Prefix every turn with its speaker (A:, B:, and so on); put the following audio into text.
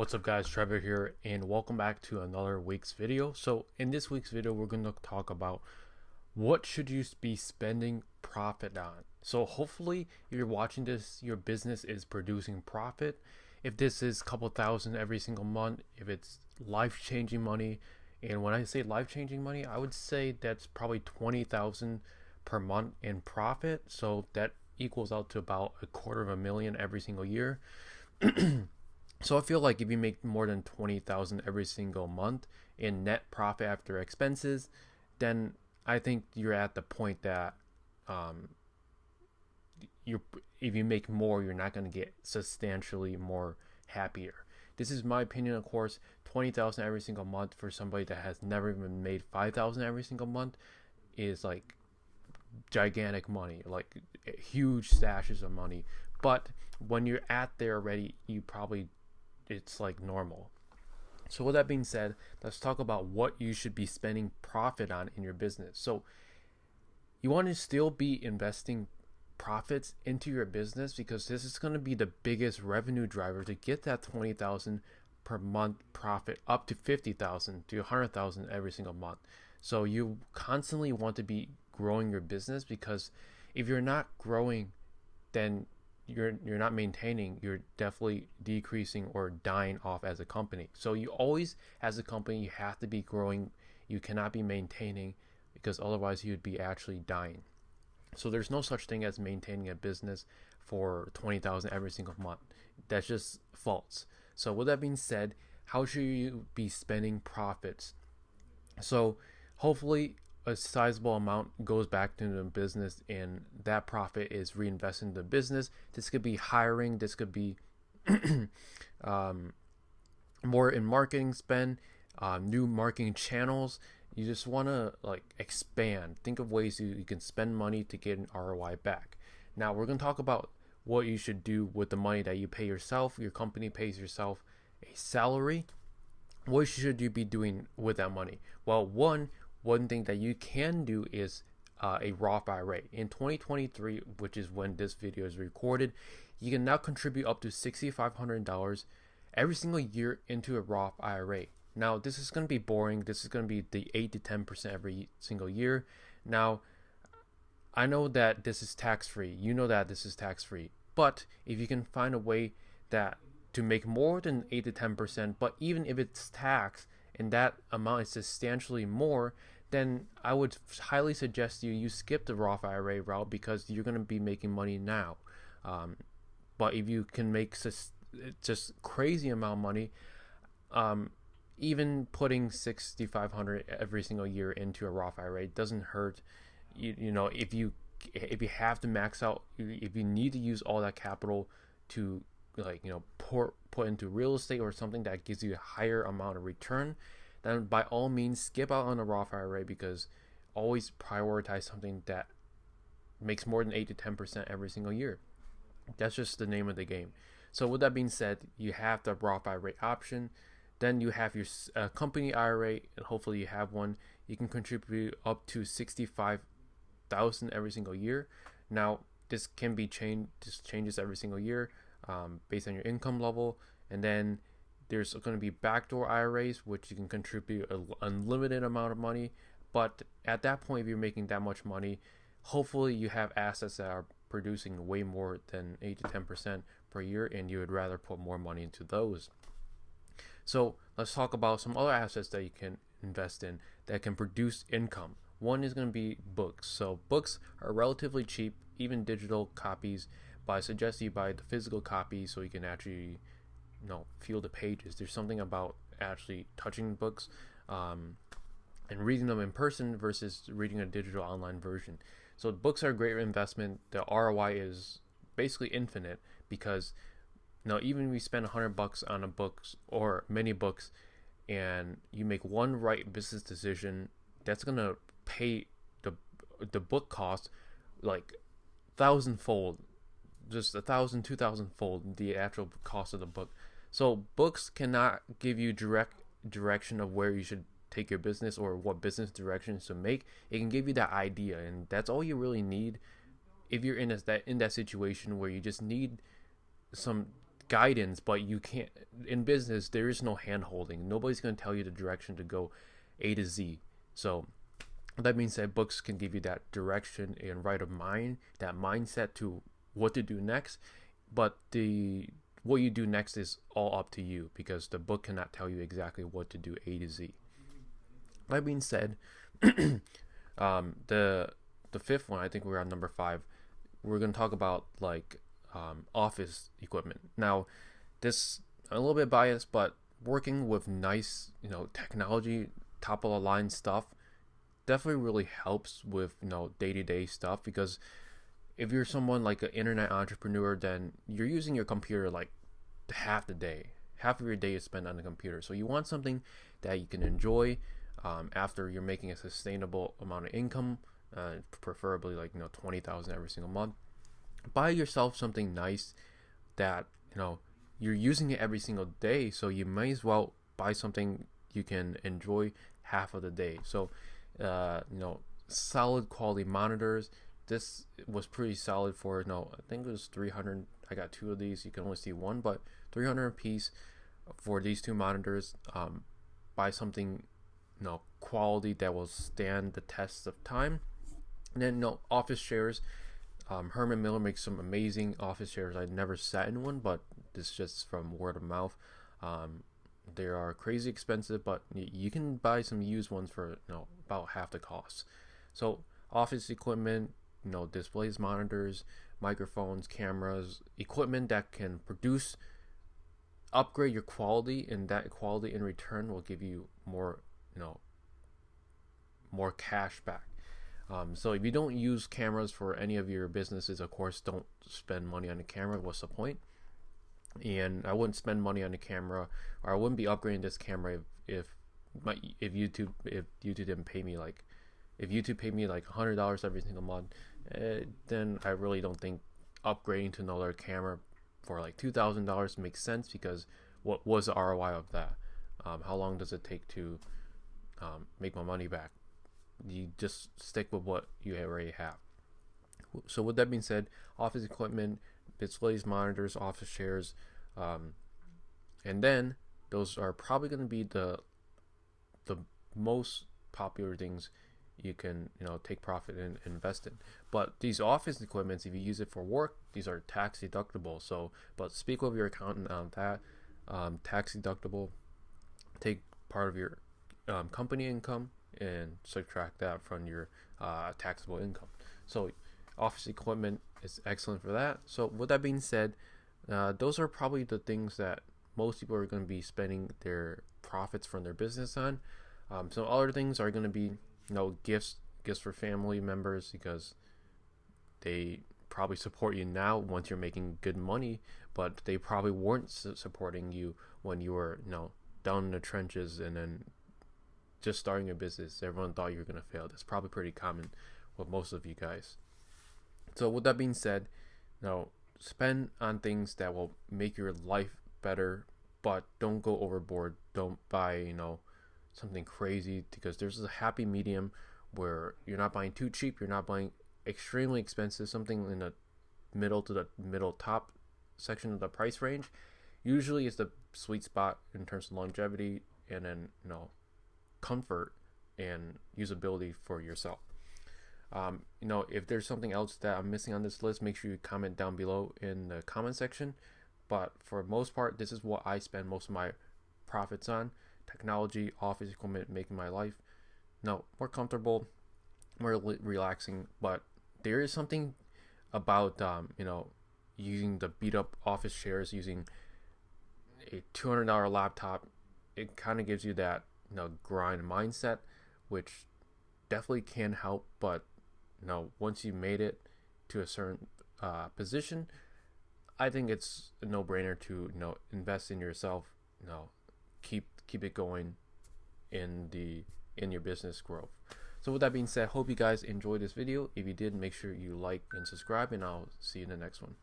A: What's up guys, Trevor here and welcome back to another week's video. So in this week's video we're going to talk about what should you be spending profit on. So hopefully if you're watching this, your business is producing profit. If this is a couple thousand every single month, if it's life-changing money, and when I say life-changing money, I would say that's probably 20,000 per month in profit. So that equals out to about $250,000 every single year. So I feel like if you make more than 20,000 every single month in net profit after expenses, then I think you're at the point that if you make more, you're not going to get substantially more happier. This is my opinion, of course. 20,000 every single month for somebody that has never even made 5,000 every single month is like gigantic money, like huge stashes of money. But when you're at there already, it's like normal. So with that being said, let's talk about what you should be spending profit on in your business. So you want to still be investing profits into your business because this is going to be the biggest revenue driver to get that 20,000 per month profit up to 50,000 to 100,000 every single month. So you constantly want to be growing your business, because if you're not growing, then you're not maintaining, you're definitely decreasing or dying off as a company. So you always, as a company, you have to be growing. You cannot be maintaining, because otherwise you'd be actually dying. So there's no such thing as maintaining a business for 20,000 every single month. That's just false. So with that being said, how should you be spending profits? So hopefully a sizable amount goes back to the business, and that profit is reinvested in the business. This could be hiring, this could be more in marketing spend, new marketing channels. You just want to expand. Think of ways you can spend money to get an ROI back. Now we're going to talk about what you should do with the money that you pay yourself. Your company pays yourself a salary. What should you be doing with that money? Well, one thing that you can do is a Roth IRA. In 2023, which is when this video is recorded, you can now contribute up to $6,500 every single year into a Roth IRA. Now, this is going to be boring. This is going to be the 8 to 10% every single year. Now, I know that this is tax-free. You know that this is tax-free. But if you can find a way that to make more than 8 to 10%, but even if it's taxed and that amount is substantially more, then I would highly suggest you skip the Roth IRA route, because you're going to be making money now. But if you can make just crazy amount of money, even putting $6,500 every single year into a Roth IRA doesn't hurt. You know, if you have to max out, if you need to use all that capital to put into real estate or something that gives you a higher amount of return, then by all means skip out on a Roth IRA, because always prioritize something that makes more than 8 to 10% every single year. That's just the name of the game. So with that being said, you have the Roth IRA option. Then you have your company IRA, and hopefully you have one. You can contribute up to $65,000 every single year. Now this can be changed. This changes every single year based on your income level. And then there's going to be backdoor IRAs, which you can contribute an unlimited amount of money. But at that point, if you're making that much money, hopefully you have assets that are producing way more than 8 to 10% per year, and you would rather put more money into those. So let's talk about some other assets that you can invest in that can produce income. One is going to be books. So books are relatively cheap, even digital copies, but I suggest you buy the physical copy so you can actually feel the pages. There's something about actually touching books and reading them in person versus reading a digital online version. So books are a great investment. The ROI is basically infinite, because even if you spend $100 on a book or many books, and you make one right business decision, that's gonna pay the book cost like thousandfold, just 1,000, 2,000 fold the actual cost of the book. So books cannot give you direct direction of where you should take your business or what business directions to make. It can give you that idea, and that's all you really need if you're in that situation where you just need some guidance, but you can't. In business, there is no hand holding. Nobody's going to tell you the direction to go A to Z. So that being said, books can give you that direction and right of mind, that mindset to what to do next. But the what you do next is all up to you, because the book cannot tell you exactly what to do A to Z. That being said, the fifth one, I think we're on number 5. We're gonna talk about like office equipment. Now, this I'm a little bit biased, but working with nice, technology, top of the line stuff definitely really helps with day-to-day stuff, because if you're someone like an internet entrepreneur, then you're using your computer like half the day. Half of your day is spent on the computer. So you want something that you can enjoy after you're making a sustainable amount of income, preferably like 20,000 every single month. Buy yourself something nice that you're using it every single day. So you might as well buy something you can enjoy half of the day. So solid quality monitors. This was pretty solid for I think it was 300. I got 2 of these. You can only see one, but 300 a piece for these 2 monitors. Buy something quality that will stand the test of time. And then office chairs. Herman Miller makes some amazing office chairs. I never sat in one, but this is just from word of mouth. They are crazy expensive, but you can buy some used ones for about half the cost. So office equipment, displays, monitors, microphones, cameras, equipment that can upgrade your quality, and that quality in return will give you more cash back. So if you don't use cameras for any of your businesses, of course, don't spend money on the camera. What's the point? And I wouldn't spend money on the camera, or I wouldn't be upgrading this camera if YouTube didn't pay me like, if YouTube paid me like $100 every single month, then I really don't think upgrading to another camera for like $2,000 makes sense, because what was the ROI of that? How long does it take to make my money back? You just stick with what you already have. So with that being said, office equipment, displays, monitors, office chairs, and then those are probably going to be the most popular things you can take profit and invest in. But these office equipments, if you use it for work, these are tax deductible. So, but speak with your accountant on that. Tax deductible. Take part of your company income and subtract that from your taxable income. So office equipment is excellent for that. So with that being said, those are probably the things that most people are going to be spending their profits from their business on. So other things are going to be gifts for family members, because they probably support you now once you're making good money, but they probably weren't supporting you when you were down in the trenches and then just starting a business. Everyone thought you were going to fail. That's probably pretty common with most of you guys. So with that being said, spend on things that will make your life better, but don't go overboard. Don't buy something crazy, because there's a happy medium where you're not buying too cheap, you're not buying extremely expensive, something in the middle to the middle top section of the price range. Usually is the sweet spot in terms of longevity, and then comfort and usability for yourself. If there's something else that I'm missing on this list, make sure you comment down below in the comment section. But for the most part, this is what I spend most of my profits on: technology, office equipment, making my life more comfortable, more relaxing. But there is something about using the beat up office chairs, using a $200 laptop. It kind of gives you that grind mindset, which definitely can help. But once you made it to a certain position, I think it's a no-brainer to invest in yourself. Keep it going in your business growth. So with that being said, hope you guys enjoyed this video. If you did, make sure you like and subscribe, and I'll see you in the next one.